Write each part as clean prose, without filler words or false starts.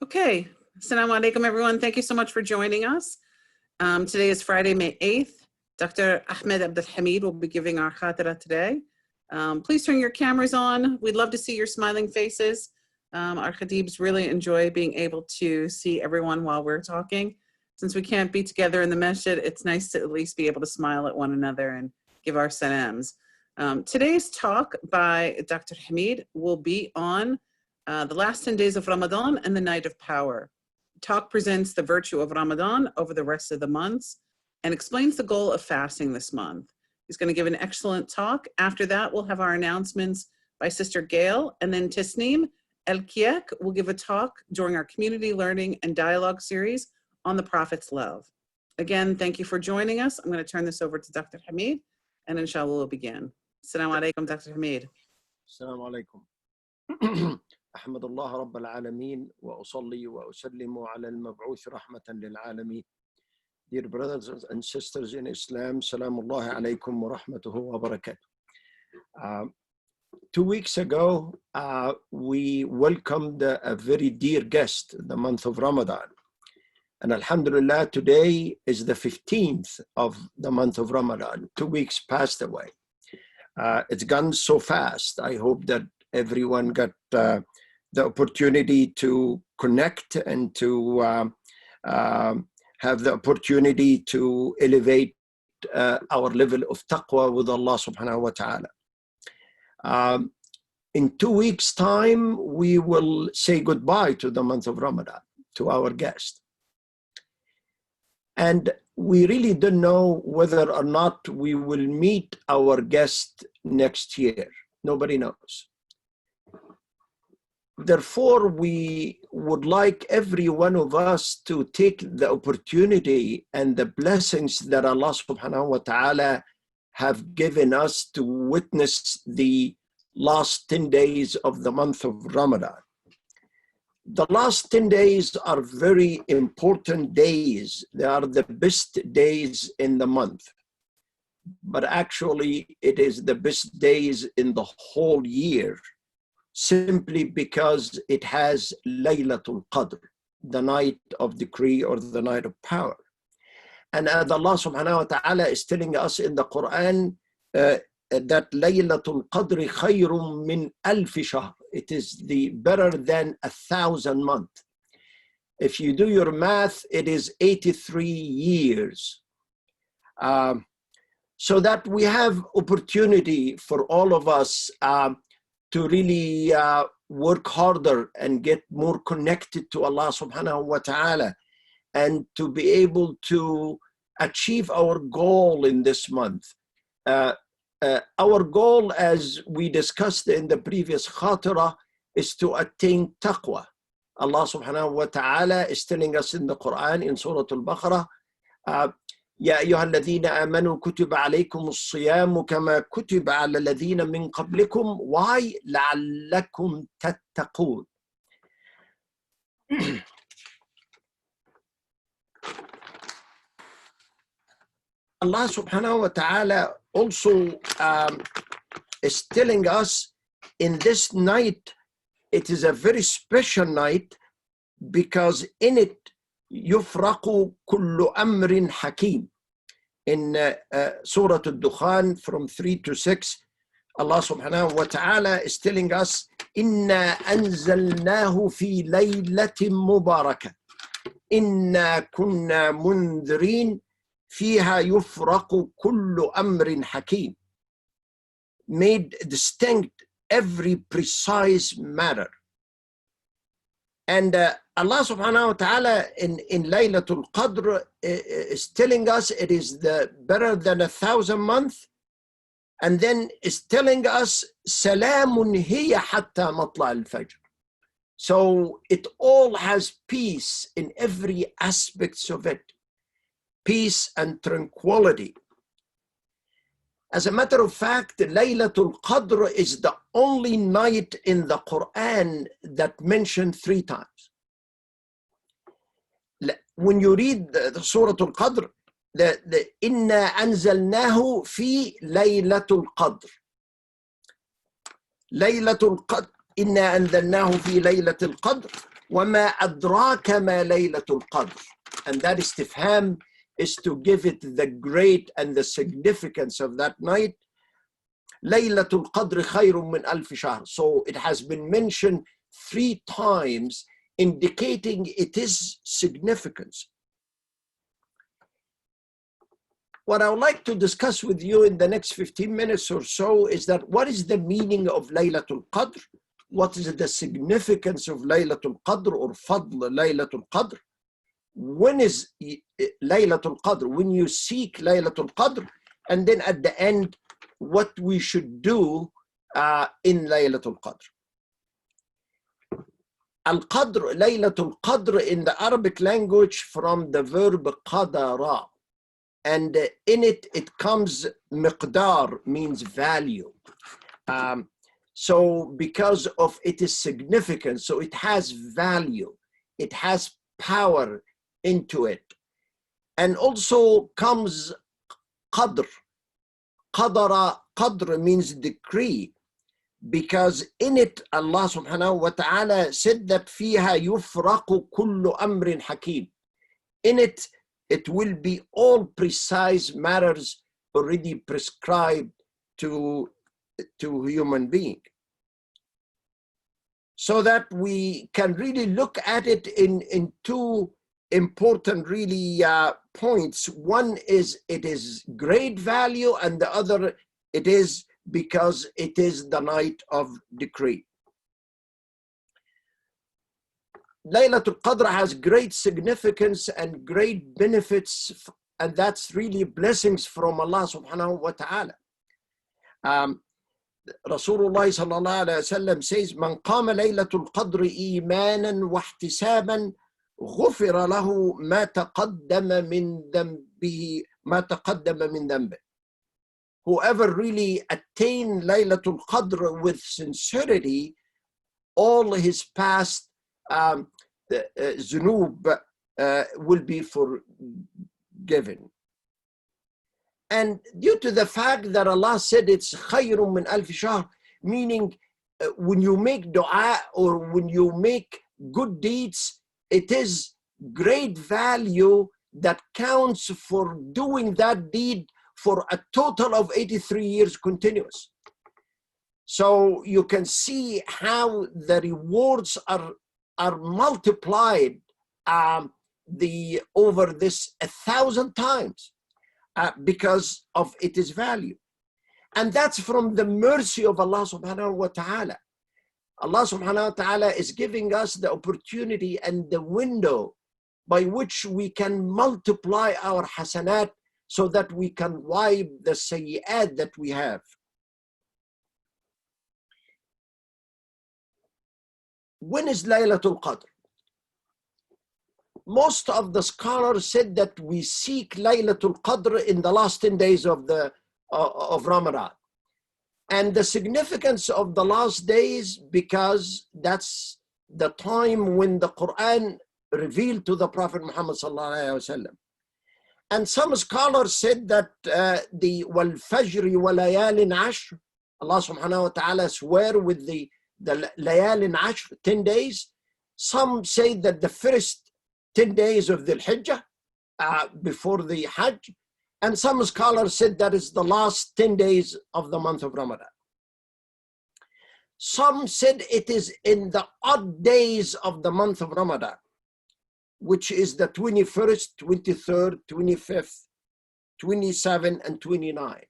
Okay, Assalamu alaikum everyone. Thank you so much for joining us. Today is Friday, May 8th. Dr. Ahmed Abdul-Hamid will be giving our Khatera today. Please turn your cameras on. We'd love to see your smiling faces. Our Khatibs really enjoy being able to see everyone while we're talking. Since we can't be together in the masjid, it's nice to at least be able to smile at one another and give our salams. Today's talk by Dr. Hamid will be on the last 10 days of Ramadan and the night of power. Talk presents the virtue of Ramadan over the rest of the months and explains the goal of fasting this month. He's going to give an excellent talk. After that, we'll have our announcements by Sister Gail, and then Tesneem Alkiek will give a talk during our community learning and dialogue series on the Prophet's love. Again, thank you for joining us. I'm going to turn this over to Dr. Hamid, and inshallah we'll begin. Assalamu alaikum, Dr. Hamid. Assalamu alaikum. أحمد الله رب العالمين وأصلي وأسلم على المبعوث رحمة للعالمين. Dear brothers and sisters in Islam, Salamullahi alaykum wa rahmatuhu wa barakatuh. 2 weeks ago, we welcomed a very dear guest, the month of Ramadan. And Alhamdulillah, today is the 15th of the month of Ramadan. 2 weeks passed away. It's gone so fast. I hope that everyone got the opportunity to connect and to have the opportunity to elevate our level of taqwa with Allah subhanahu wa ta'ala. In 2 weeks' time, we will say goodbye to the month of Ramadan, to our guest. And we really don't know whether or not we will meet our guest next year. Nobody knows. Therefore, we would like every one of us to take the opportunity and the blessings that Allah subhanahu wa ta'ala have given us to witness the last 10 days of the month of Ramadan. The last 10 days are very important days. They are the best days in the month. But actually, it is the best days in the whole year, simply because it has Laylatul Qadr, the night of decree or the night of power. And as Allah subhanahu wa ta'ala is telling us in the Quran that Laylatul Qadr khayrun min alfi shahr. It is better than 1,000 months. If you do your math, it is 83 years. So that we have opportunity for all of us to really work harder and get more connected to Allah subhanahu wa ta'ala, and to be able to achieve our goal in this month. Our goal, as we discussed in the previous Khatera, is to attain taqwa. Allah subhanahu wa ta'ala is telling us in the Quran in Surah Al-Baqarah, يا أيها الذين آمنوا كتب عليكم الصيام كما كتب على الذين من قبلكم why لعلكم تتقون. Allah subhanahu wa ta'ala also is telling us in this night, it is a very special night because in it يفرق كل أمر حكيم. In Surah Al-Dukhan from 3 to 6, Allah subhanahu wa ta'ala is telling us إِنَّا أَنزَلْنَاهُ فِي لَيْلَةٍ مُبَارَكَةٍ إِنَّا كُنَّا مُنذِرِينَ فِيهَا يُفْرَقُ كُلُّ أَمْرٍ حَكِيمٍ. Made distinct every precise matter. And Allah subhanahu wa ta'ala in Laylatul Qadr is telling us it is better than 1,000 months, and then is telling us Salamun hiya hatta matla al-fajr. So it all has peace in every aspect of it, peace and tranquility. As a matter of fact, Laylatul Qadr is the only night in the Quran that mentioned 3 times. When you read the Surah Al-Qadr, the إِنَّا أَنزَلْنَاهُ فِي لَيْلَةُ الْقَدْرِ. Laylatul Qadr, إِنَّا أَنزَلْنَاهُ فِي لَيْلَةِ الْقَدْرِ. وَمَا أَدْرَاكَ مَا لَيْلَةُ الْقَدْرِ. And that istifham is to give it the great and the significance of that night. لَيْلَةُ الْقَدْرِ خَيْرٌ مِّنْ أَلْفِ شَهْرٍ. So it has been mentioned 3 times, indicating its significance. What I would like to discuss with you in the next 15 minutes or so is that what is the meaning of Laylatul Qadr? What is the significance of Laylatul Qadr or Fadl Laylatul Qadr? When is Laylatul Qadr? When you seek Laylatul Qadr, and then at the end, what we should do in Laylatul Qadr. Al-Qadr, Laylatul Qadr in the Arabic language from the verb qadara. And in it, it comes miqdar, means value. So because of its significance, so it has value, it has power into it. And also comes qadr. Qadara, qadr means decree, because in it Allah subhanahu wa ta'ala said that فيها يفرق كل أمر حكيم. In it, it will be all precise matters already prescribed to human being. So that we can really look at it in 2 important really points. One is it is great value, and the other it is because it is the night of decree. Laylatul Qadr has great significance and great benefits, and that's really blessings from Allah subhanahu wa ta'ala. Rasulullah sallallahu alayhi wa sallam says, "Man qama laylatul qadr imanan wa ihtisaban غفر له ما تقدم من ذنبه." Whoever really attained Laylatul Qadr with sincerity, all his past zunub will be forgiven. And due to the fact that Allah said it's خَيْرٌ مِّنْ أَلْفِ شَهْرٍ, meaning when you make dua or when you make good deeds, it is great value that counts for doing that deed for a total of 83 years continuous. So you can see how the rewards are multiplied over this 1,000 times because of its value. And that's from the mercy of Allah subhanahu wa ta'ala. Allah subhanahu wa ta'ala is giving us the opportunity and the window by which we can multiply our hasanat so that we can wipe the sayyi'at that we have. When is Laylatul Qadr? Most of the scholars said that we seek Laylatul Qadr in the last 10 days of Ramadan. And the significance of the last days, because that's the time when the Quran revealed to the Prophet Muhammad sallallahu alaihi wasallam. And some scholars said that the wal fajr wa layalin ashr, Allah subhanahu wa ta'ala swear with the layalin ashr, 10 days. Some say that the first 10 days of the Hijjah before the Hajj. And some scholars said that is the last 10 days of the month of Ramadan. Some said it is in the odd days of the month of Ramadan, which is the 21st, 23rd, 25th, 27th, and 29th.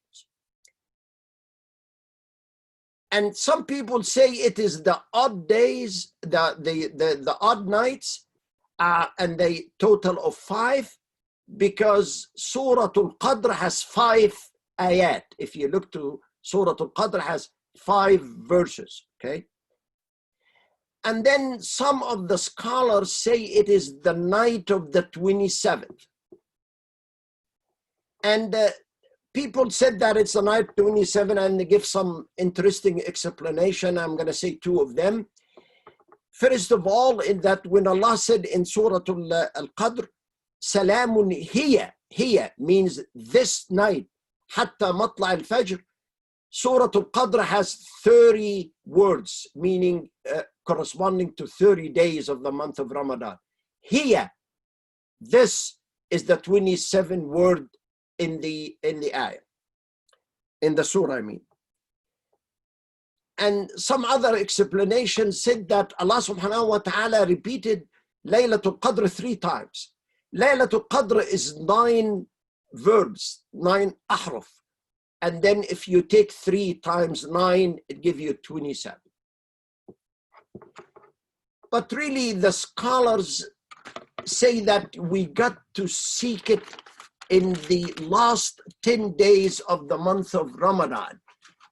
And some people say it is the odd days, the odd nights, and they total of 5, because Surah Al-Qadr has 5 ayat. If you look to Surah Al-Qadr has 5 verses, okay? And then some of the scholars say it is the night of the 27th. And people said that it's the night 27, and they give some interesting explanation. I'm going to say 2 of them. First of all, in that when Allah said in Surah Al-Qadr, Salamun hiya means this night, hatta matla al-fajr. Surah Al-Qadr has 30 words, meaning corresponding to 30 days of the month of Ramadan. Here, this is the 27th word in the ayah, in the surah, I mean. And some other explanations said that Allah subhanahu wa ta'ala repeated Laylatul Qadr 3 times. Laylatul Qadr is 9 verbs, 9 ahruf. And then if you take 3 times 9, it gives you 27. But really the scholars say that we got to seek it in the last 10 days of the month of Ramadan.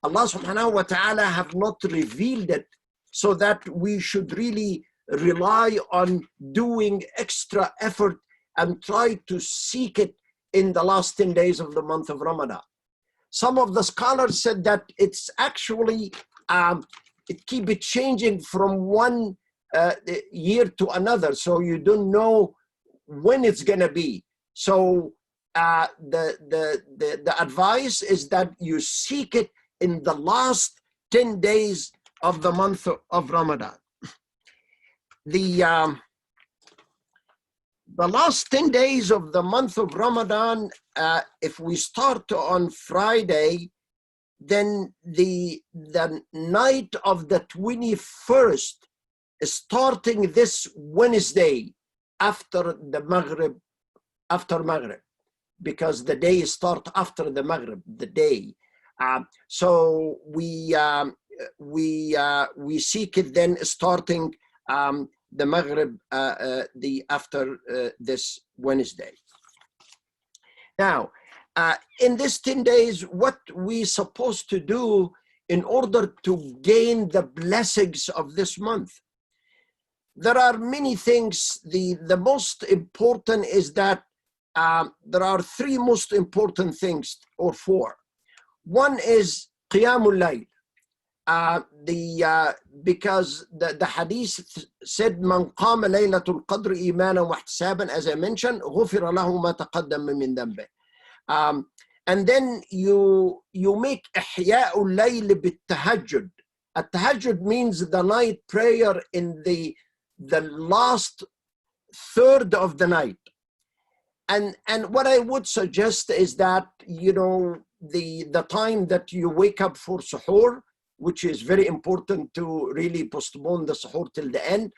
Allah subhanahu wa ta'ala have not revealed it, so that we should really rely on doing extra effort and try to seek it in the last 10 days of the month of Ramadan. Some of the scholars said that it's actually, it keep it changing from one year to another, so you don't know when it's gonna be. So the advice is that you seek it in the last 10 days of the month of Ramadan. The last 10 days of the month of Ramadan, if we start on Friday, then the night of the 21st, starting this Wednesday after the Maghrib, because the day starts after the Maghrib, the day. So we seek it then starting the Maghrib after this Wednesday. Now, in this 10 days, what we supposed to do in order to gain the blessings of this month? There are many things. The most important is that there are 3 most important things, or 4. One is Qiyamul Layl. Because the hadith said, Man qama laylatul qadr imanan wa ihtisaban, as I mentioned, ghufira lahu ma taqaddama min dhanbih. And then you make ihya'ul layl bit tahajjud. At-tahajjud means the night prayer in the last third of the night. And what I would suggest is that, you know, the time that you wake up for suhoor, which is very important to really postpone the suhoor till the end,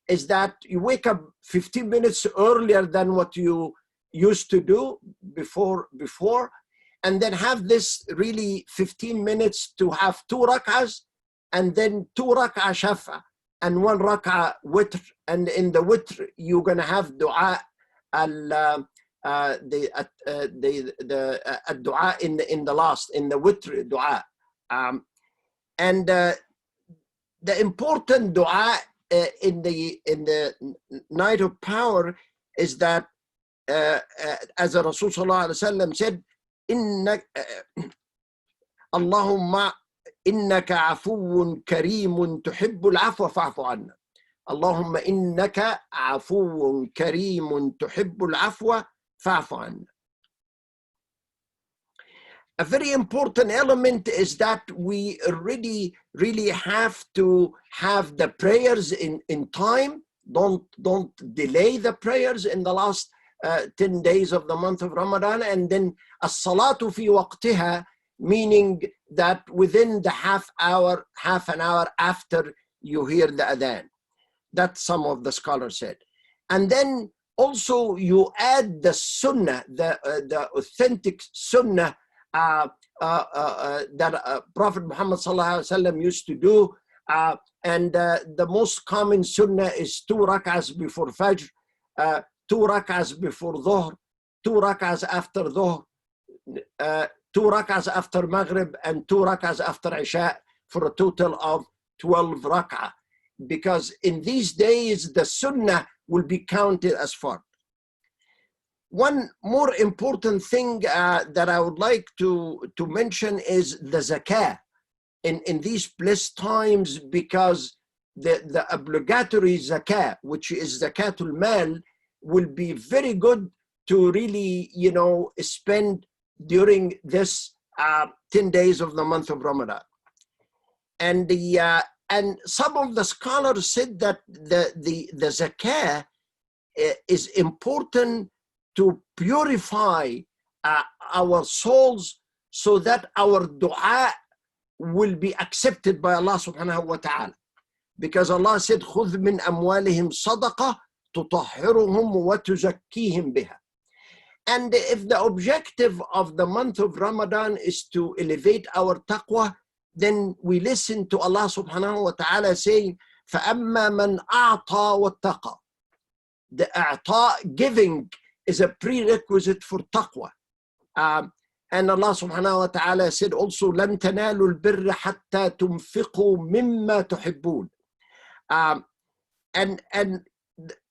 is that you wake up 15 minutes earlier than what you used to do before, and then have this really 15 minutes to have 2 rak'ahs, and then 2 rak'ah shafa, and 1 rak'ah witr. And in the witr, you're going to have dua the dua in the last, in the witr dua. And the important dua in the night of power is that, as the Rasul sallallahu alaihi wasallam said, Allahumma innaka afuwun kareemun tuhibbul afwa fa'fu anna. Allahumma innaka afuwun kareemun tuhibbul afwa fa'fu anna. A very important element is that we really have to have the prayers in time. Don't delay the prayers in the last 10 days of the month of Ramadan. And then as-salatu fi waqtiha, meaning that within the half an hour after you hear the adhan. That some of the scholars said. And then also you add the sunnah, the authentic sunnah that Prophet Muhammad sallallahu alaihi wasallam used to do, and the most common sunnah is 2 rak'ahs before Fajr, 2 rak'ahs before Dhuhr, 2 rak'ahs after Dhuhr, 2 rak'ahs after Maghrib, and 2 rak'ahs after Isha, for a total of 12 rak'ah. Because in these days the sunnah will be counted as fard. One more important thing that I would like to mention is the zakah in these blessed times, because the obligatory zakah, which is zakatul mal, will be very good to really, you know, spend during this 10 days of the month of Ramadan. And and some of the scholars said that the zakah is important to purify our souls so that our dua will be accepted by Allah subhanahu wa ta'ala. Because Allah said, خُذْ مِنْ أَمْوَالِهِمْ صَدَقَةً تُطَهِّرُهُمْ وَتُزَكِّيهِمْ بِهَا. And if the objective of the month of Ramadan is to elevate our taqwa, then we listen to Allah subhanahu wa ta'ala saying, فَأَمَّا مَنْ أَعْطَى وَاتَّقَى. The a'ta, giving, is a prerequisite for taqwa. And Allah subhanahu wa ta'ala said also, لَن تَنَالُوا الْبِرَّ حَتَّى تُنْفِقُوا مِمَّا تُحِبُّونَ. And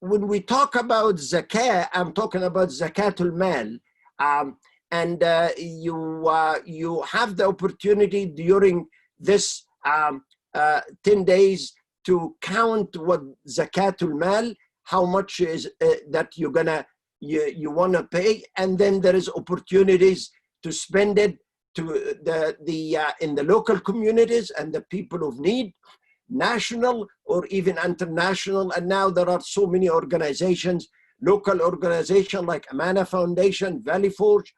when we talk about zakah, I'm talking about zakatul mal. And you have the opportunity during this 10 days to count what zakatul mal, how much is that you want to pay, and then there is opportunities to spend it to in the local communities and the people of need, national or even international. And now there are so many organizations, local organizations like Amana Foundation, Valley Forge,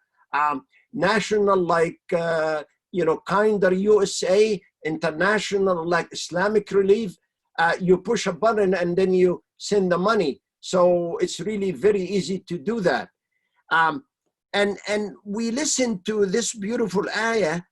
national like Kinder USA, international like Islamic Relief. You push a button and then you send the money. So it's really very easy to do that. And we listen to this beautiful ayah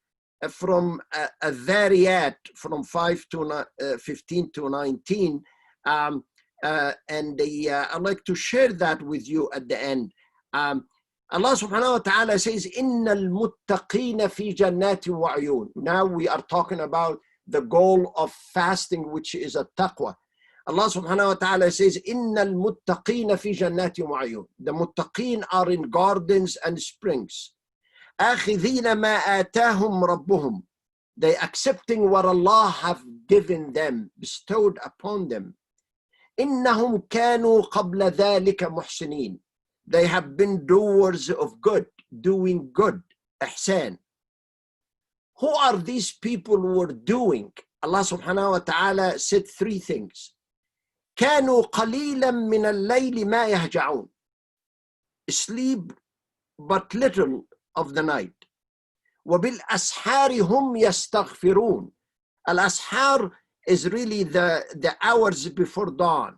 from Dhariyat, from 15 to 19. And I'd like to share that with you at the end. Allah subhanahu wa ta'ala says, إِنَّ الْمُتَّقِينَ فِي جَنَّاتٍ وَعُيُونٍ. Now we are talking about the goal of fasting, which is a taqwa. Allah subhanahu wa ta'ala says, إِنَّ الْمُتَّقِينَ فِي جَنَّاتٍ وَعُيُونٍ. The muttaqeen are in gardens and springs. آخِذِينَ مَا آتَاهُمْ رَبُّهُمْ. They accepting what Allah have given them, bestowed upon them. إِنَّهُمْ كَانُوا قَبْلَ ذَلِكَ مُحْسِنِينَ. They have been doers of good, doing good, ihsan. Who are these people who are doing? Allah subhanahu wa ta'ala said three things. كانوا قليلا من الليل ما يهجعون. Sleep but little of the night. وبالأسحار هم يستغفرون. Al-ashar is really the hours before dawn.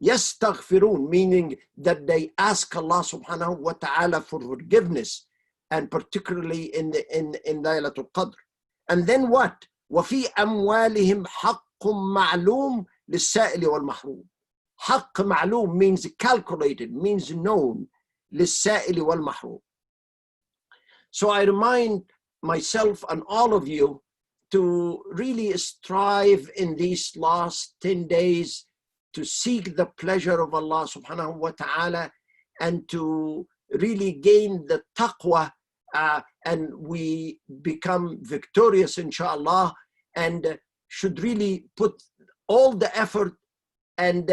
يستغفرون, meaning that they ask Allah subhanahu wa ta'ala for forgiveness, and particularly in Laylatul Qadr. And then what? وفي أموالهم حق معلوم للسائل والمحروم. حق معلوم means calculated, means known. للسائل والمحروم. So I remind myself and all of you to really strive in these last 10 days to seek the pleasure of Allah subhanahu wa ta'ala and to really gain the taqwa, and we become victorious inshallah, and should really put all the effort and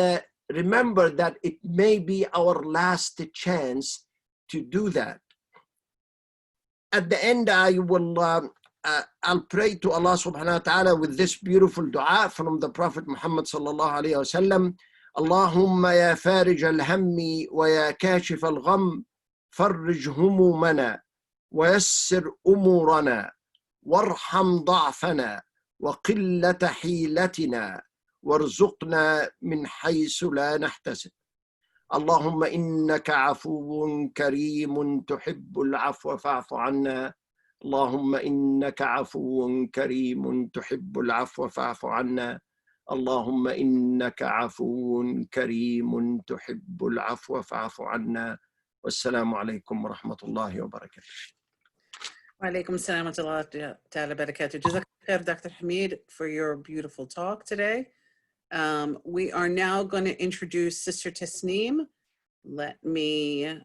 remember that it may be our last chance to do that. At the end, I'll pray to Allah subhanahu wa ta'ala with this beautiful dua from the Prophet Muhammad sallallahu alayhi wa sallam. Allahumma ya farij al-hammi wa ya kashif al-gham farrij humumana wa yassir umurana warham da'fana wa qillata hilatina warzuqna min haythu la nahtasib. Allahumma innaka afuwun kareemun tuhibbul afwa fa'fu anna. اللهم إنك عفو كريم تحب العفو فاعف عنا. اللهم إنك عفو كريم تحب العفو فاعف عنا. والسلام عليكم ورحمة الله وبركاته. وعليكم السلام ورحمة الله تعالى وبركاته. جزاك khair, Dr. Hamid, for your beautiful talk today. We are now going to introduce Sister Tesneem. Let me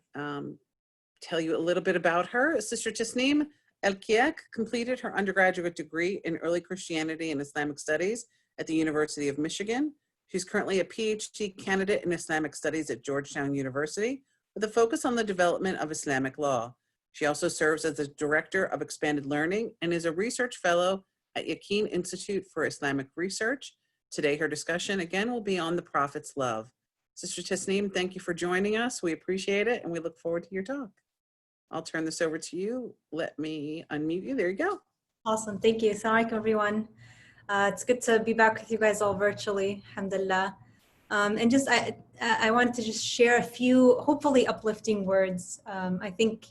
tell you a little bit about her. Sister Tesneem Alkiek completed her undergraduate degree in early Christianity and Islamic studies at the University of Michigan. She's currently a PhD candidate in Islamic studies at Georgetown University with a focus on the development of Islamic law. She also serves as the director of expanded learning and is a research fellow at Yaqeen Institute for Islamic Research Today, her discussion again will be on the Prophet's love. Sister Tesneem, thank you for joining us. We appreciate it, and we look forward to your talk. I'll turn this over to you. Let me unmute you. There you go. Awesome. Thank you. Assalamu alaikum, everyone. It's good to be back with you guys all virtually, alhamdulillah. And just, I wanted to just share a few, hopefully uplifting words. I think,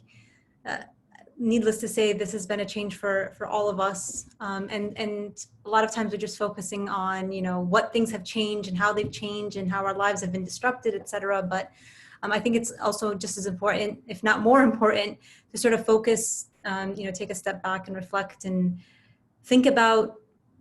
needless to say, this has been a change for all of us. And a lot of times we're just focusing on, you know, what things have changed and how they've changed and how our lives have been disrupted, etc. But I think it's also just as important, if not more important, to sort of focus, you know, take a step back and reflect and think about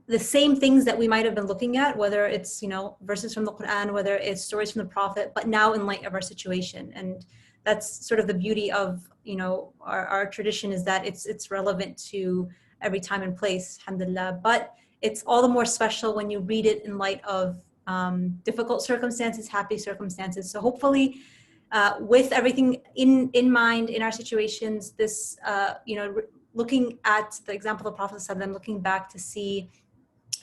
the same things that we might have been looking at, whether it's, you know, verses from the Quran, whether it's stories from the Prophet, but now in light of our situation. And that's sort of the beauty of, you know, our tradition, is that it's relevant to every time and place, alhamdulillah. But it's all the more special when you read it in light of difficult circumstances, happy circumstances. So hopefully, with everything in mind in our situations, this, you know, looking at the example of the Prophet ﷺ, looking back to see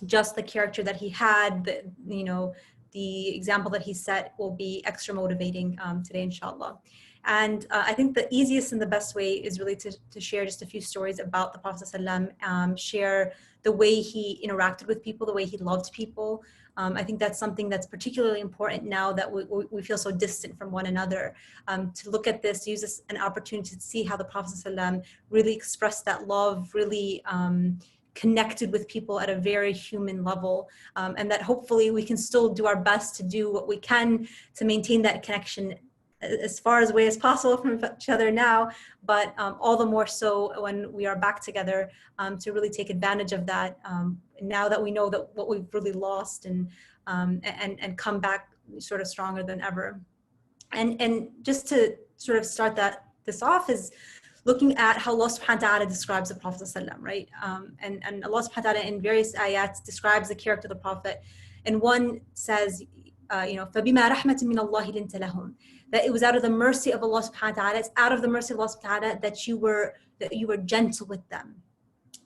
just the character that he had, you know, the example that he set, will be extra motivating today, inshallah. And I think the easiest and the best way is really to share just a few stories about the Prophet ﷺ, share the way he interacted with people, the way he loved people. I think that's something that's particularly important now that we feel so distant from one another. To look at this, use this an opportunity to see how the Prophet ﷺ really expressed that love, really connected with people at a very human level, and that hopefully we can still do our best to do what we can to maintain that connection as far away as possible from each other now, but all the more so when we are back together, to really take advantage of that, now that we know that what we've really lost, and come back sort of stronger than ever. And just to sort of start this off is looking at how Allah subhanahu wa ta'ala describes the Prophet ﷺ, right? And Allah subhanahu wa ta'ala in various ayats describes the character of the Prophet. And one says, you know, فَبِمَا رَحْمَةٍ مِّنَ اللَّهِ لِنْتَ لَهُمْ, that it was out of the mercy of Allah subhanahu wa ta'ala, it's out of the mercy of Allah subhanahu wa ta'ala that you were gentle with them.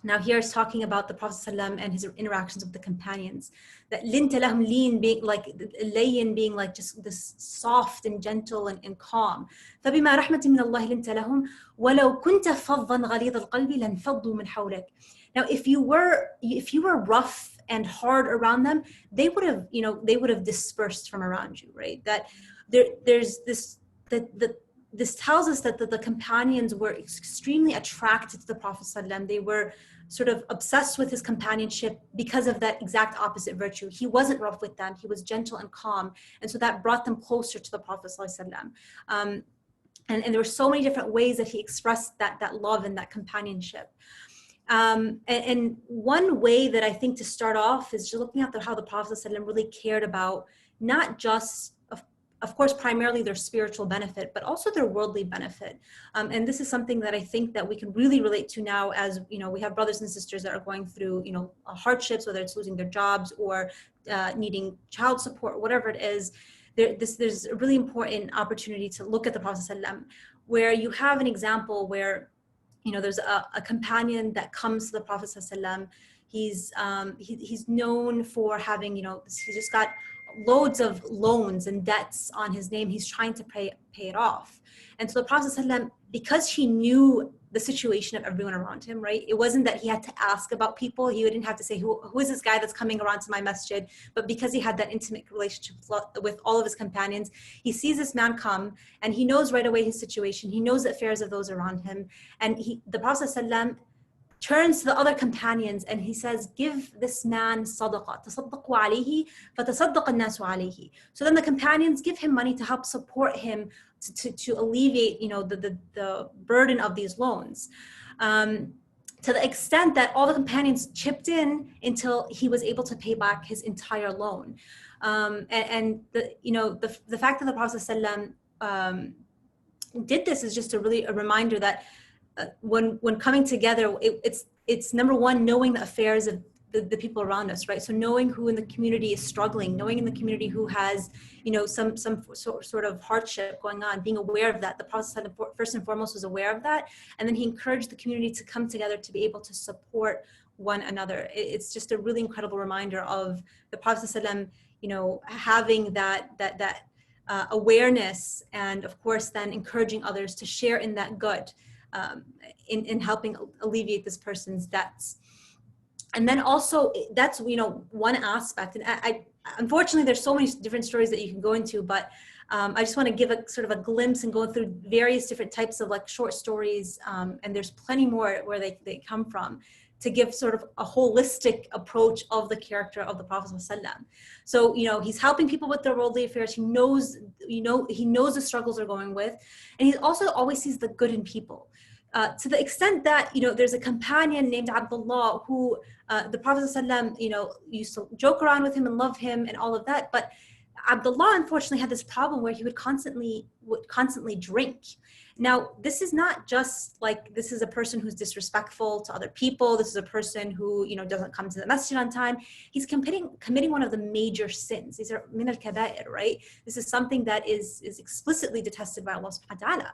Now here it's talking about the Prophet ﷺ and his interactions with the companions. That لِنْتَ لَهُمْ, lean being like, layyin being like just this soft and gentle and calm. فَبِمَا رَحْمَةٍ مِّنَ اللَّهِ لِنْتَ لَهُمْ وَلَوْ كُنْتَ فَضًّا غَلِيظَ الْقَلْبِ لَانْفَضُّوا مِنْ حَوْلِكَ. Now if you were rough and hard around them, they would have dispersed from around you, right? That there's this, this tells us that the companions were extremely attracted to the Prophet ﷺ. They were sort of obsessed with his companionship because of that exact opposite virtue. He wasn't rough with them, he was gentle and calm. And so that brought them closer to the Prophet ﷺ. And there were so many different ways that he expressed that love and that companionship. And one way that I think to start off is just looking at how the Prophet ﷺ really cared about not just, of course, primarily their spiritual benefit, but also their worldly benefit. And this is something that I think that we can really relate to now, as you know, we have brothers and sisters that are going through, you know, hardships, whether it's losing their jobs or needing child support, whatever it is. There's a really important opportunity to look at the Prophet ﷺ, where you have an example where, you know, there's a companion that comes to the Prophet ﷺ. He's known for having, you know, he's just got loads of loans and debts on his name. He's trying to pay it off. And so the Prophet ﷺ, because he knew the situation of everyone around him, right? It wasn't that he had to ask about people. He wouldn't have to say, who is this guy that's coming around to my masjid? But because he had that intimate relationship with all of his companions, he sees this man come and he knows right away his situation. He knows the affairs of those around him. And the Prophet ﷺ turns to the other companions and he says, give this man sadaqah, tasaddaqu alayhi, fatasaddaq an-nasu alayhi. So then the companions give him money to help support him to alleviate, you know, the burden of these loans. To the extent that all the companions chipped in until he was able to pay back his entire loan. And the fact that the Prophet ﷺ did this is just a reminder that when coming together, it's number one, knowing the affairs of the people around us, right? So knowing who in the community is struggling, knowing in the community who has, you know, some sort of hardship going on, being aware of that. The Prophet first and foremost was aware of that, and then he encouraged the community to come together to be able to support one another. It's just a really incredible reminder of the Prophet ﷺ, having that awareness, and of course then encouraging others to share in that good, in helping alleviate this person's debts. And then also that's one aspect, and I unfortunately there's so many different stories that you can go into, but I just want to give a sort of a glimpse and go through various different types of like short stories, and there's plenty more where they come from, to give sort of a holistic approach of the character of the Prophet ﷺ. So he's helping people with their worldly affairs. He knows the struggles they're going with, and he also always sees the good in people. To the extent that there's a companion named Abdullah who the Prophet ﷺ used to joke around with him and love him and all of that, but Abdullah unfortunately had this problem where he would constantly drink. Now, this is not just like this is a person who's disrespectful to other people. This is a person who doesn't come to the masjid on time. He's committing one of the major sins. These are min al-kaba'ir, right? This is something that is explicitly detested by Allah subhanahu wa ta'ala.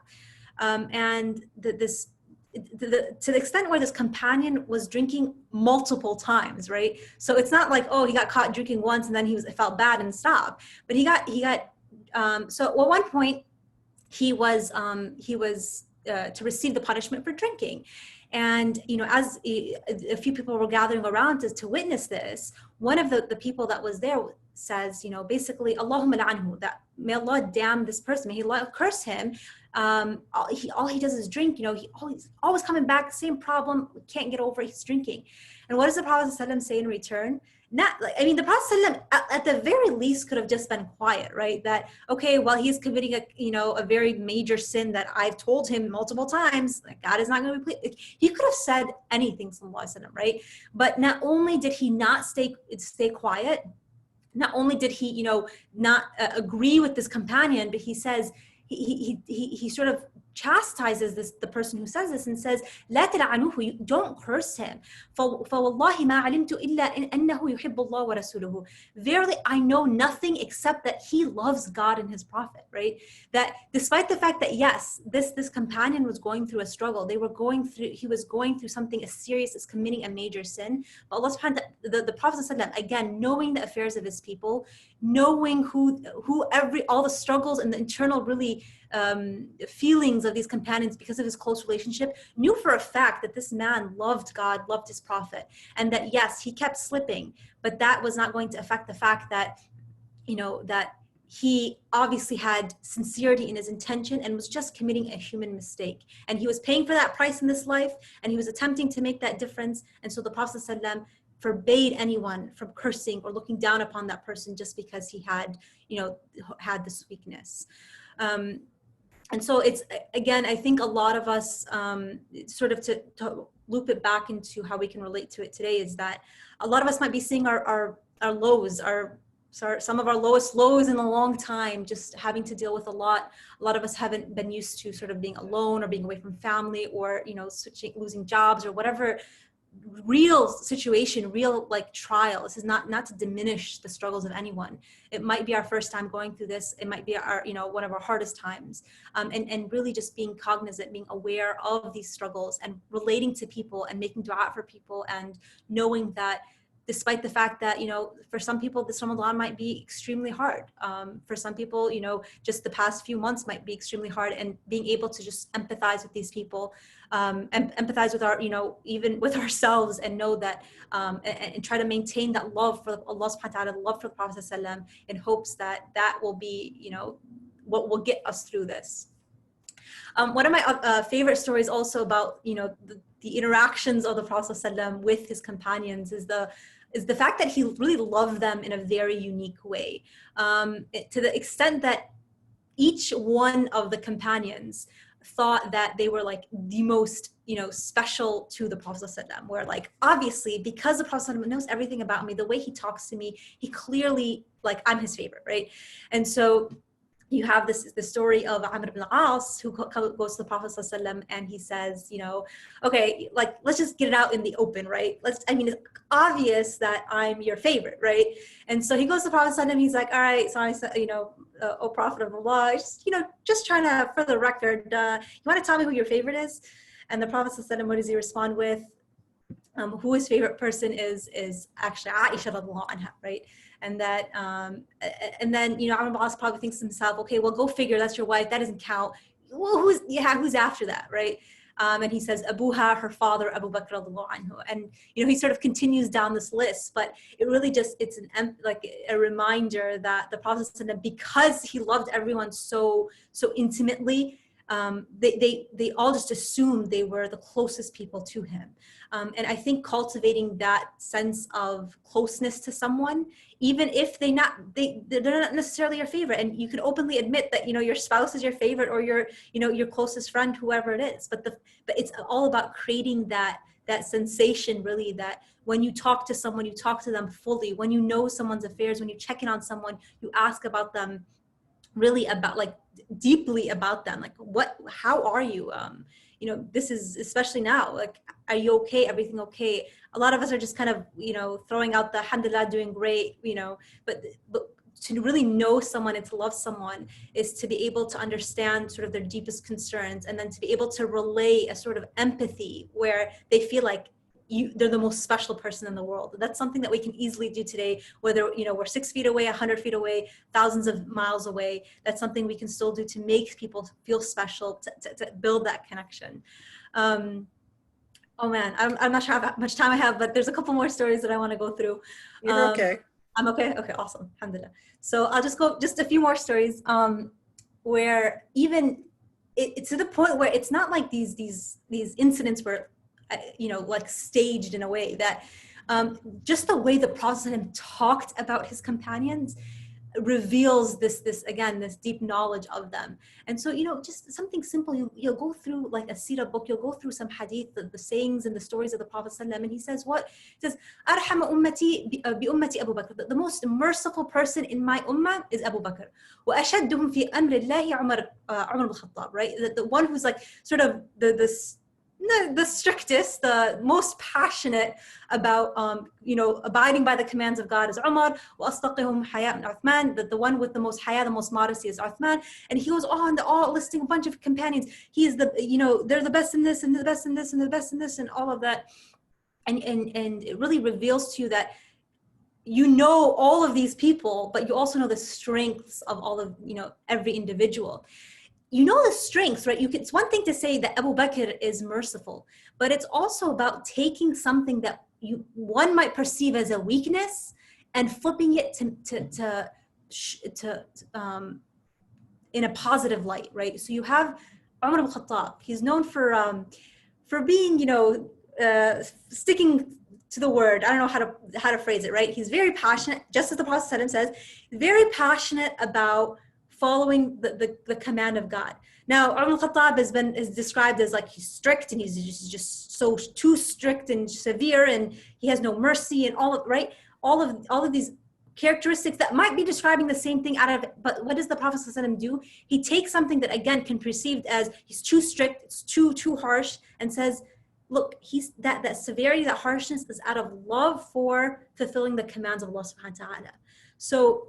And to the extent where this companion was drinking multiple times, right? So it's not like, oh, he got caught drinking once and then he felt bad and stopped. But he got so at one point he was to receive the punishment for drinking. And as a few people were gathering around to witness this, one of the people that was there says, basically, Allahumma la'anhu, that may Allah damn this person, may Allah curse him. All he does is drink. He's always coming back, same problem, can't get over it, he's drinking. And what does the Prophet ﷺ say in return? The Prophet ﷺ at the very least could have just been quiet, right? That, okay, well, he's committing a very major sin that I've told him multiple times, like God is not going to be pleased. He could have said anything, sallallahu alaihi wasallam, right? But not only did he not stay quiet, not only did he, not agree with this companion, but he says, he sort of chastises the person who says this and says, لا تلعنوه, don't curse him. فوالله ما علمت إلا أنه يحب الله ورسوله. Verily, I know nothing except that he loves God and his prophet, right? That despite the fact that yes, this companion was going through a struggle, he was going through something as serious as committing a major sin. But Allah subhanahu wa ta'ala, the Prophet ﷺ, again, knowing the affairs of his people, knowing all the struggles and the internal really feelings of these companions because of his close relationship, knew for a fact that this man loved God, loved his prophet, and that yes, he kept slipping, but that was not going to affect the fact that that he obviously had sincerity in his intention and was just committing a human mistake, and he was paying for that price in this life, and he was attempting to make that difference. And so the Prophet ﷺ forbade anyone from cursing or looking down upon that person just because he had had this weakness. And so it's, again, I think a lot of us, sort of to loop it back into how we can relate to it today, is that a lot of us might be seeing our lows, some of our lowest lows in a long time, just having to deal with a lot. A lot of us haven't been used to sort of being alone or being away from family, or, losing jobs or whatever real situation, real like trial. This is not to diminish the struggles of anyone. It might be our first time going through this. It might be our, one of our hardest times. And really just being cognizant, being aware of these struggles and relating to people and making dua for people, and knowing that despite the fact that, for some people, this Ramadan might be extremely hard. For some people, just the past few months might be extremely hard, and being able to just empathize with these people, and empathize with our, even with ourselves, and know that, and try to maintain that love for Allah subhanahu wa ta'ala, love for the Prophet ﷺ, in hopes that will be, what will get us through this. One of my favorite stories also about, the interactions of the Prophet ﷺ with his companions is the fact that he really loved them in a very unique way, to the extent that each one of the companions thought that they were like the most, special to the Prophet ﷺ, where like, obviously, because the Prophet ﷺ knows everything about me, the way he talks to me, he clearly, like, I'm his favorite, right? And so you have the story of Amr ibn al-As, who goes to the Prophet ﷺ, and he says, okay, like, let's just get it out in the open, right? It's obvious that I'm your favorite, right? And so he goes to the Prophet ﷺ, he's like, all right, so I said, O Prophet of Allah, just trying to, for the record, you want to tell me who your favorite is? And the Prophet ﷺ, what does he respond with? who his favorite person is actually Aisha radiallahu anha, right? And that, and then, you know, Amr ibn al-As probably thinks to himself, okay, well, go figure, that's your wife, that doesn't count. Well, who's after that, right? And he says, Abuha, her father, Abu Bakr radiallahu anhu. And, you know, he sort of continues down this list, but it really just, it's like a reminder that the Prophet, because he loved everyone so intimately, they all just assumed they were the closest people to him. And I think cultivating that sense of closeness to someone, even if they're not necessarily your favorite, and you can openly admit that, you know, your spouse is your favorite, or your closest friend, whoever it is, but it's all about creating that sensation, really, that when you talk to someone, you talk to them fully. When you know someone's affairs, when you check in on someone, you ask about them, really about, like, deeply about them, like, how are you? You know, this is especially now, like, are you okay? Everything okay? A lot of us are just kind of, you know, throwing out the alhamdulillah, doing great, you know, but to really know someone and to love someone is to be able to understand sort of their deepest concerns, and then to be able to relay a sort of empathy where they feel like they're the most special person in the world. That's something that we can easily do today, whether, you know, we're 6 feet away, 100 feet away, thousands of miles away. That's something we can still do to make people feel special, to build that connection. Oh man, I'm not sure how much time I have, but there's a couple more stories that I want to go through. You're okay. I'm okay? Okay, awesome, alhamdulillah. So I'll just go, just a few more stories where even it's to the point where it's not like these incidents were, you know, like staged in a way that just the way the Prophet talked about his companions reveals this deep knowledge of them. And so, you know, just something simple, you'll go through like a seerah book, you'll go through some hadith, the sayings and the stories of the Prophet ﷺ, and he says what? He says, Arhama ummati bi ummati Abu Bakr. The most merciful person in my ummah is Abu Bakr. Wa ashadduhum fi amri Allahi Umar ibn Khattab, right? The one who's like sort of the strictest, the most passionate about, you know, abiding by the commands of God is Umar. وَأَصْدَقِهُمْ حَيَاءً Uthman. The one with the most haya, the most modesty is Uthman. And he goes on, all listing a bunch of companions. He is the, you know, they're the best in this, and the best in this, and the best in this, and all of that. And it really reveals to you that you know all of these people, but you also know the strengths of all of, you know, every individual. You know the strengths, right? It's one thing to say that Abu Bakr is merciful, but it's also about taking something that one might perceive as a weakness and flipping it to in a positive light, right? So you have Umar ibn Khattab. He's known for being, you know, sticking to the word. I don't know how to phrase it, right? He's very passionate, just as the Prophet says, very passionate about following the command of God. Now, Umar ibn Khattab is described as like he's strict, and he's just so too strict and severe, and he has no mercy, and all of these characteristics that might be describing the same thing but what does the Prophet ﷺ do? He takes something that again can be perceived as he's too strict, it's too harsh, and says, look, he's that severity, that harshness is out of love for fulfilling the commands of Allah subhanahu wa ta'ala. So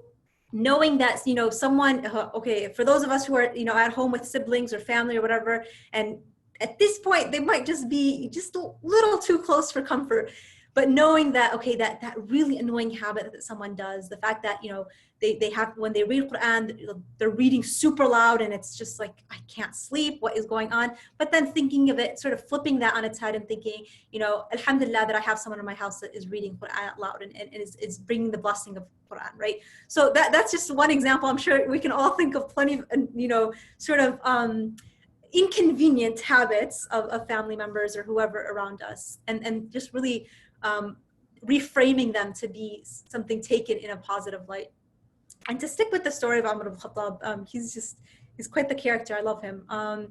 knowing that, you know, someone, okay, for those of us who are, you know, at home with siblings or family or whatever, and at this point they might just be just a little too close for comfort, but knowing that, okay, that really annoying habit that someone does, the fact that, you know, they have, when they read Quran, they're reading super loud, and it's just like, I can't sleep, what is going on? But then thinking of it, sort of flipping that on its head and thinking, you know, alhamdulillah that I have someone in my house that is reading Quran out loud and is bringing the blessing of Quran, right? So that's just one example. I'm sure we can all think of plenty of, you know, sort of inconvenient habits of family members or whoever around us, and just really reframing them to be something taken in a positive light. And to stick with the story of Umar ibn Khattab, he's quite the character. I love him. I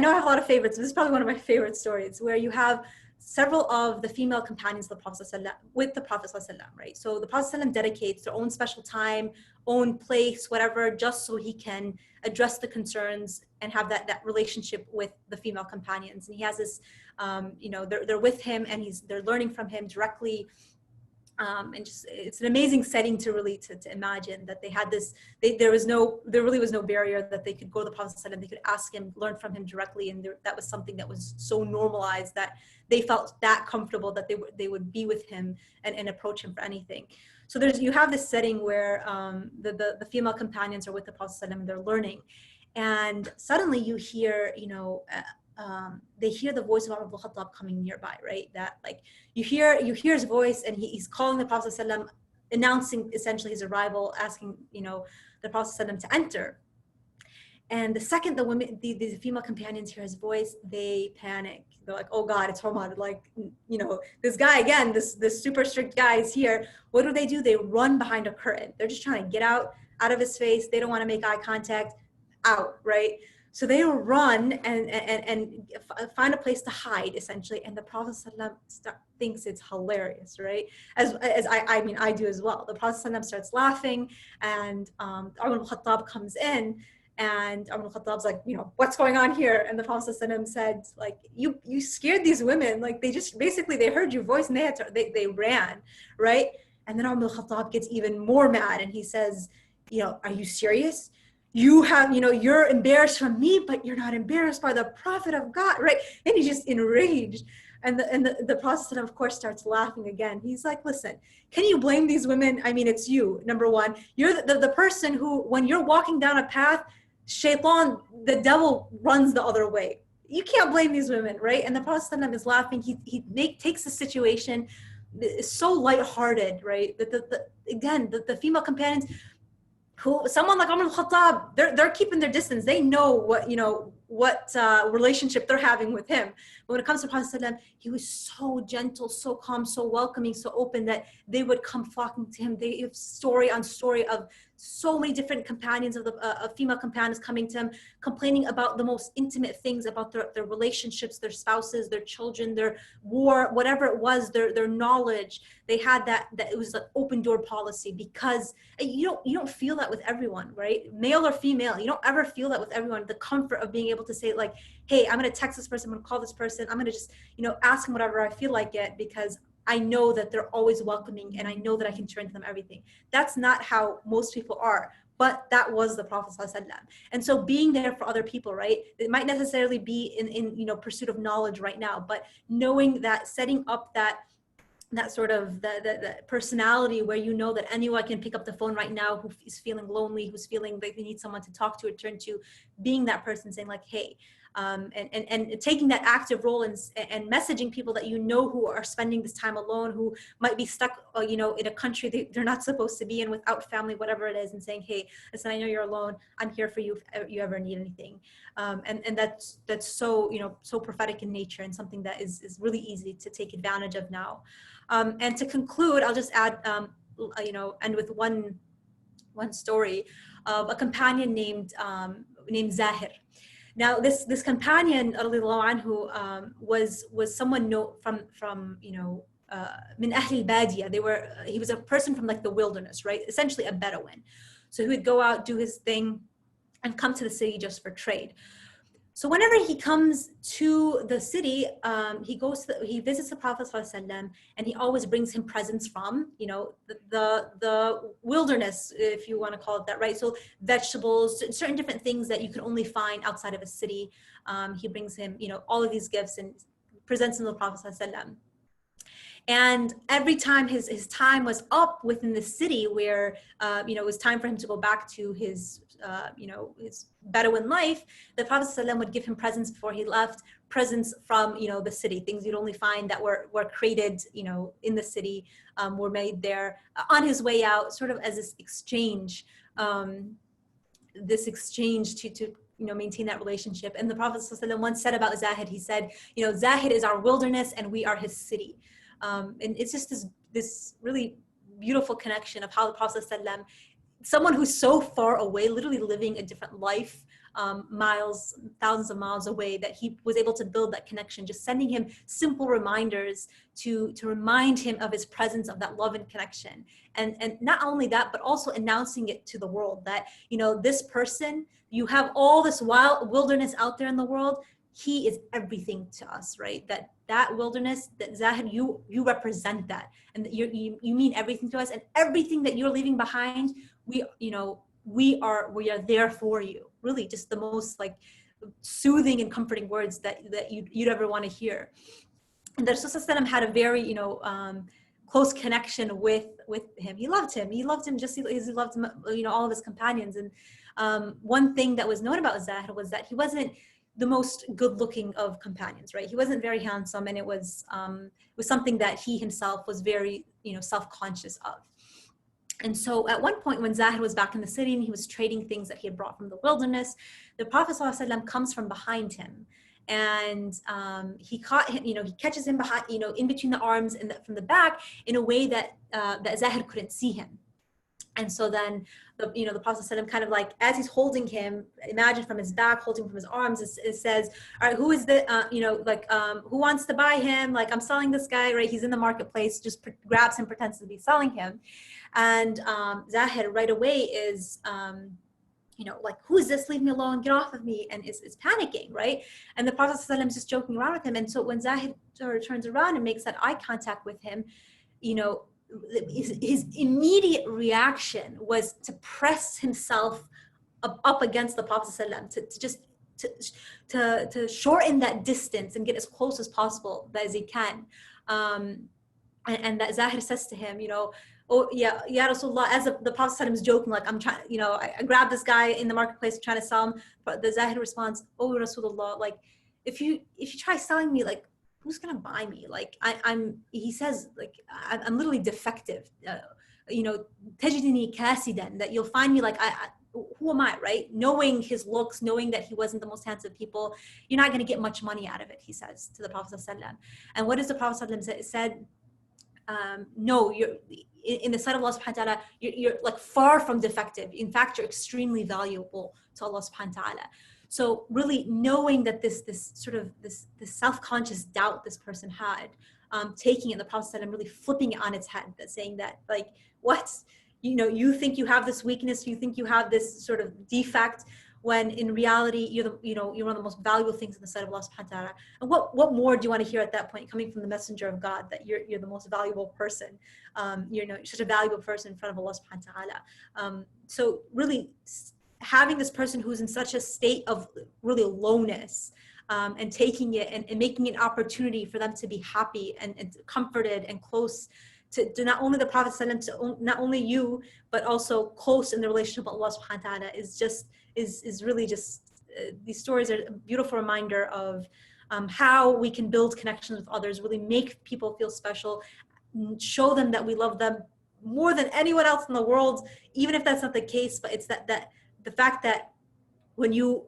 know I have a lot of favorites. This is probably one of my favorite stories, where you have several of the female companions of the Prophet ﷺ with the Prophet ﷺ, right? So the Prophet ﷺ dedicates their own special time, own place, whatever, just so he can address the concerns and have that relationship with the female companions. And he has this, you know, they're with him, and they're learning from him directly. And just, it's an amazing setting to really to imagine that they had this, there really was no barrier, that they could go to the Prophet ﷺ, they could ask him, learn from him directly, and that was something that was so normalized that they felt that comfortable that they would be with him and approach him for anything. So you have this setting where the female companions are with the Prophet ﷺ and they're learning, and suddenly you hear, they hear the voice of Abdul-Khattab coming nearby, right? That like you hear his voice, and he's calling the Prophet ﷺ, announcing essentially his arrival, asking the Prophet ﷺ to enter. And the second the female companions hear his voice, they panic. They're like, oh God, it's Omar. Like, this guy again, this super strict guy is here. What do? They run behind a curtain. They're just trying to get out of his face. They don't want to make eye contact. Out, right? So they run and find a place to hide, essentially. And the Prophet ﷺ thinks it's hilarious, right? As I do as well. The Prophet ﷺ starts laughing, and Umar al-Khattab comes in, and Umar al-Khattab's like, what's going on here? And the Prophet ﷺ said, like, you scared these women. Like, they heard your voice and they ran, right? And then Umar al-Khattab gets even more mad, and he says, are you serious? You have, you're embarrassed from me, but you're not embarrassed by the Prophet of God, right? And he's just enraged. And the Prophet, of course, starts laughing again. He's like, listen, can you blame these women? I mean, it's you, number one. You're the person who, when you're walking down a path, shaitan, the devil, runs the other way. You can't blame these women, right? And the Prophet is laughing. He takes the situation so lighthearted, right? That the female companions, someone like Umar al-Khattab, they're keeping their distance. They know what relationship they're having with him. But when it comes to Prophet ﷺ, he was so gentle, so calm, so welcoming, so open that they would come flocking to him. They have story on story of so many different companions of female companions coming to him, complaining about the most intimate things about their relationships, their spouses, their children, their war, whatever it was, their knowledge. They had that it was an open door policy, because you don't feel that with everyone, right? Male or female, you don't ever feel that with everyone. The comfort of being able to say, like, hey, I'm going to text this person, I'm going to call this person, I'm going to just ask them whatever I feel like it, because I know that they're always welcoming, and I know that I can turn to them everything. That's not how most people are, but that was the Prophet ﷺ. And so being there for other people, right? It might necessarily be in pursuit of knowledge right now, but knowing that, setting up that sort of the personality where that anyone can pick up the phone right now who is feeling lonely, who's feeling like they need someone to talk to or turn to, being that person, saying like, hey, and taking that active role and messaging people that who are spending this time alone, who might be stuck in a country they're not supposed to be in, without family, whatever it is, and saying, hey, listen, I know you're alone, I'm here for you if you ever need anything. And that's so so prophetic in nature, and something that is really easy to take advantage of now. And to conclude, I'll just add end with one story of a companion named Zahir. Now, this companion, anhu, was someone from min Ahl al-Badiya. He was a person from like the wilderness, right? Essentially a Bedouin. So he would go out, do his thing, and come to the city just for trade. So whenever he comes to the city, he visits the Prophet ﷺ, and he always brings him presents from, the wilderness, if you want to call it that, right? So vegetables, certain different things that you can only find outside of a city. He brings him, all of these gifts and presents them to the Prophet ﷺ. And every time his time was up within the city, where it was time for him to go back to his his Bedouin life, the Prophet ﷺ would give him presents before he left, presents from the city, things you'd only find that were created in the city, were made there on his way out, sort of as this exchange to maintain that relationship. And the Prophet ﷺ once said about Zahid, he said, Zahid is our wilderness and we are his city. And it's just this really beautiful connection of how the Prophet ﷺ, someone who's so far away, literally living a different life, thousands of miles away, that he was able to build that connection, just sending him simple reminders to remind him of his presence, of that love and connection. And not only that, but also announcing it to the world that, this person, you have all this wild wilderness out there in the world, he is everything to us, right? That wilderness, that Zahid, you represent that, and that you mean everything to us, and everything that you're leaving behind, we are there for you. Really, just the most like soothing and comforting words that you'd ever want to hear. And the Rasul had a very close connection with him. He loved him just as he loved all of his companions. And one thing that was known about Zahid was that he wasn't the most good looking of companions, right? He wasn't very handsome, and it was something that he himself was very self-conscious of. And so at one point when Zahid was back in the city and he was trading things that he had brought from the wilderness, the Prophet ﷺ comes from behind him, and he caught him, he catches him behind, in between the arms and from the back in a way that that Zahid couldn't see him. And so then the Prophet ﷺ kind of like, as he's holding him, imagine from his back, holding from his arms, it says, all right, who is the, who wants to buy him? Like, I'm selling this guy, right? He's in the marketplace, just grabs him, pretends to be selling him. And Zahid right away is, like, who is this? Leave me alone, get off of me. And is panicking, right? And the Prophet ﷺ is just joking around with him. And so when Zahid turns around and makes that eye contact with him, his immediate reaction was to press himself up against the Prophet ﷺ, to shorten that distance and get as close as possible as he can. And that Zahid says to him, oh yeah, Ya Rasulullah, as the Prophet ﷺ is joking, like, I'm trying, I grabbed this guy in the marketplace trying to sell him. But the Zahid responds, oh Rasulullah, like, if you try selling me, like, who's gonna buy me? Like, he says, like, I'm literally defective. Tajidini kasidan, that you'll find me like, who am I, right? Knowing his looks, knowing that he wasn't the most handsome people, you're not gonna get much money out of it, he says to the Prophet ﷺ. And what does the Prophet ﷺ said? No, you're in the sight of Allah subhanahu wa ta'ala, you're like far from defective. In fact, you're extremely valuable to Allah subhanahu wa ta'ala. So really knowing that this self-conscious doubt this person had, taking it, the Prophet ﷺ really flipping it on its head, that saying that, like, what? You think you have this weakness, you think you have this sort of defect, when in reality you're one of the most valuable things in the sight of Allah subhanahu wa ta'ala. And what more do you want to hear at that point, coming from the messenger of God, that you're the most valuable person, you're such a valuable person in front of Allah subhanahu wa ta'ala. So really having this person who's in such a state of really lowness, and taking it and making it an opportunity for them to be happy and comforted and close to not only the Prophet ﷺ, to not only you, but also close in the relationship with Allah subhanahu wa ta'ala, is really just, these stories are a beautiful reminder of how we can build connections with others, really make people feel special, show them that we love them more than anyone else in the world, even if that's not the case. But it's that the fact that when you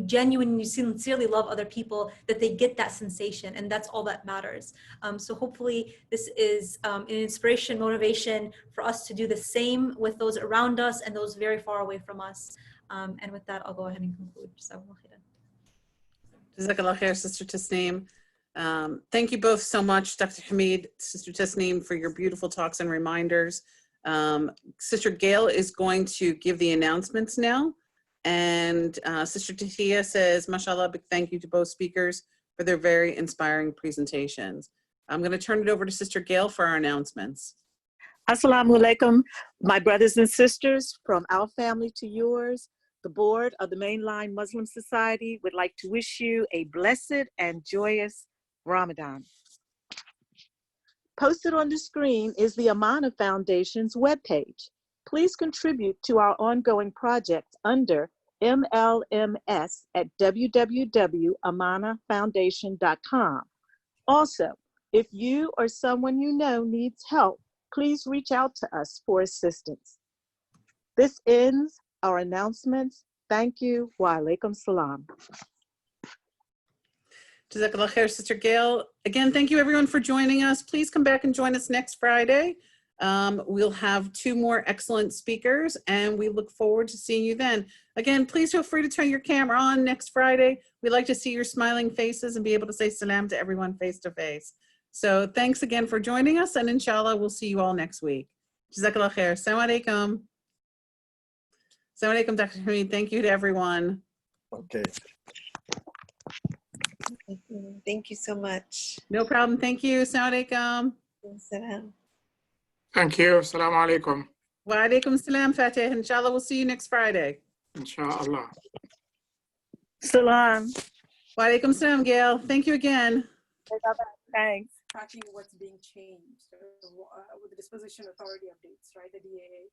genuinely, sincerely love other people, that they get that sensation, and that's all that matters. So hopefully this is an inspiration, motivation for us to do the same with those around us and those very far away from us. And with that, I'll go ahead and conclude. Jazakallah khair, Sister Tesneem. Thank you both so much, Dr. Hamid, Sister Tesneem, for your beautiful talks and reminders. Sister Gail is going to give the announcements now. And Sister Tahiyya says, mashallah, big thank you to both speakers for their very inspiring presentations. I'm going to turn it over to Sister Gail for our announcements. Assalamu alaikum, my brothers and sisters, from our family to yours. The board of the Mainline Muslim Society would like to wish you a blessed and joyous Ramadan. Posted on the screen is the Amana Foundation's webpage. Please contribute to our ongoing project under MLMS at www.amanafoundation.com. Also, if you or someone you know needs help, please reach out to us for assistance. This ends our announcements. Thank you. Wa alaikum salam. Jazakallah khair, Sister Gail. Again, thank you everyone for joining us. Please come back and join us next Friday. We'll have 2 more excellent speakers, and we look forward to seeing you then. Again, please feel free to turn your camera on next Friday. We'd like to see your smiling faces and be able to say salam to everyone face to face. So thanks again for joining us, and inshallah, we'll see you all next week. Jazakallah khair. Assalamu alaikum. Assalamu alaikum, Dr. Hamid. Thank you to everyone. Okay. Thank you so much. No problem. Thank you. Assalamu alaikum. Salam. Thank you. Assalamu alaikum. Wa alaikum salam, Fatih. Inshallah, we'll see you next Friday. Inshallah. Salam. Wa alaikum salam, Gail. Thank you again. Thanks. Tracking what's being changed with the disposition authority updates, right? The DAA.